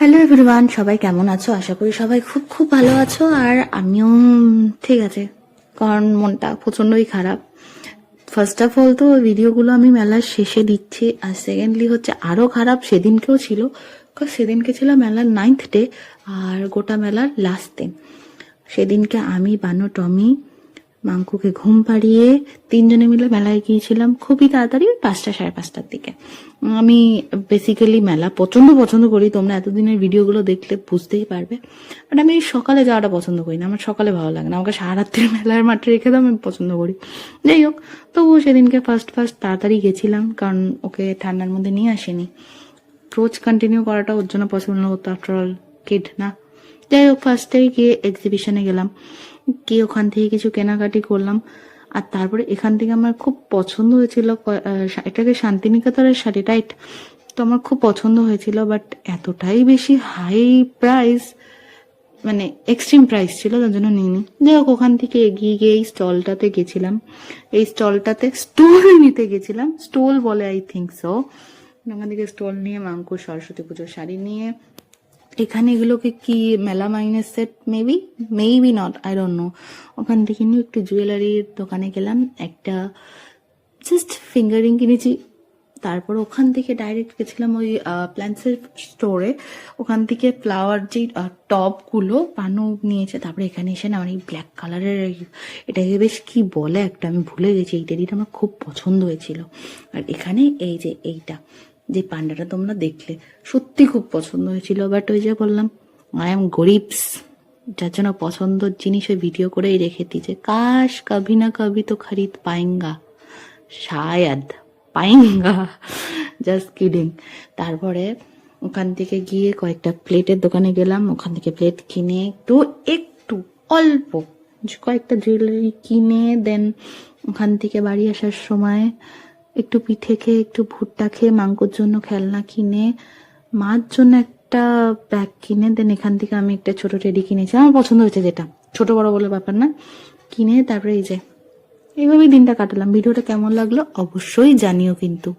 Hello everyone, সবাই কেমন আছো? আশা করি সবাই খুব খুব ভালো আছো। আর আমিও ঠিক আছে, কারণ মনটা প্রচন্ডই খারাপ। ফার্স্ট অফ অল তো ভিডিওগুলো আমি মেলার শেষে দিচ্ছি, আর সেকেন্ডলি হচ্ছে আরো খারাপ সেদিনকেও ছিল, কারণ সেদিনকে ছিল মেলার 9th ডে আর গোটা মেলার লাস্ট দিন। সেদিনকে আমি, বানু, টমি, মাঙ্কুকে ঘুম পাড়িয়ে তিনজনে মিলে মেলায় গিয়েছিলাম খুবই তাড়াতাড়ি, 5টা 5:30টার দিকে। আমি বেসিক্যালি মেলা পছন্দ করি, তোমরা এতদিনের ভিডিওগুলো দেখলে বুঝতেই পারবে। বাট আমি সকালে যাওয়াটা পছন্দ করি না, আমার সকালে ভালো লাগে না, আমাকে সারা রাত্রি মেলার মাঠে রেখে দাও, আমি পছন্দ করি। যাই হোক, তবুও সেদিনকে ফার্স্ট তাড়াতাড়ি গেছিলাম, কারণ ওকে ঠান্ডার মধ্যে নিয়ে আসেনি। রোজ কন্টিনিউ করাটা ওর জন্য পসিবল না, আফটার অল কিড না। যাই হোক, ফার্স্টেই গিয়ে এক্সিবিশনে গেলাম, গিয়ে ওখান থেকে কিছু কেনাকাটি করলাম। আর তারপরে এখান থেকে আমার খুব পছন্দ হয়েছিল, এটাকে শান্তিনিকেতনের শাড়ি, রাইট? তো আমার খুব পছন্দ হয়েছিল, বাট এতটাই বেশি হাই প্রাইস, মানে এক্সট্রিম প্রাইস ছিল, তার জন্য নিইনি। যাই হোক, ওখান থেকে এগিয়ে গিয়ে এই স্টলটাতে গেছিলাম, এই স্টলটাতে স্টোল নিতে গেছিলাম, স্টোল বলে আই থিঙ্ক সো। ওখান থেকে স্টল নিয়ে মাঙ্কু সরস্বতী পুজোর শাড়ি নিয়ে, এখানে এগুলোকে কি মেলা মাইনের set, maybe not, I don't know. ওখান থেকে নিয়ে একটু জুয়েলারির দোকানে গেলাম, একটা জাস্ট ফিঙ্গারিং কিনেছি। তারপর ওখান থেকে ডাইরেক্ট গেছিলাম ওই প্ল্যান্টসের স্টোরে, ওখান থেকে ফ্লাওয়ার যে টবগুলো পানু নিয়েছে। তারপরে এখানে এসে না আমার এই ব্ল্যাক কালারের এটাকে বেশ কি বলে একটা, আমি ভুলে গেছি, এই টেডিটা আমার খুব পছন্দ হয়েছিল। আর এখানে এই যে এইটা, যে পান্ডাটা তোমরা দেখলে, সত্যি খুব পছন্দ হয়েছিল। বাট ওই যে বললাম, আই এম গরিবস, যার জন্য পছন্দের জিনিস ওই ভিডিও করেই রেখে দিয়েছে। কাশ কভি না কভি তো খরিদ পায়েঙ্গা, শায়দ পায়েঙ্গা, জাস্ট কিডিং। তারপরে ওখান থেকে গিয়ে কয়েকটা প্লেটের দোকানে গেলাম, ওখান থেকে প্লেট কিনে একটু অল্প কয়েকটা জুয়েলারি কিনে, দেন ওখান থেকে বাড়ি আসার সময় একটু পিঠে খেয়ে, একটু ভুট্টা খেয়ে, মাঙ্কুর জন্য খেলনা কিনে, মার জন্য একটা ব্যাগ কিনে, দেন এখান থেকে আমি একটা ছোট টেডি কিনেছি, আমার পছন্দ হয়েছে, যেটা ছোট বড় বলে ব্যাপার না, কিনে তারপরে এই যে এইভাবেই দিনটা কাটালাম। ভিডিওটা কেমন লাগলো অবশ্যই জানিও কিন্তু।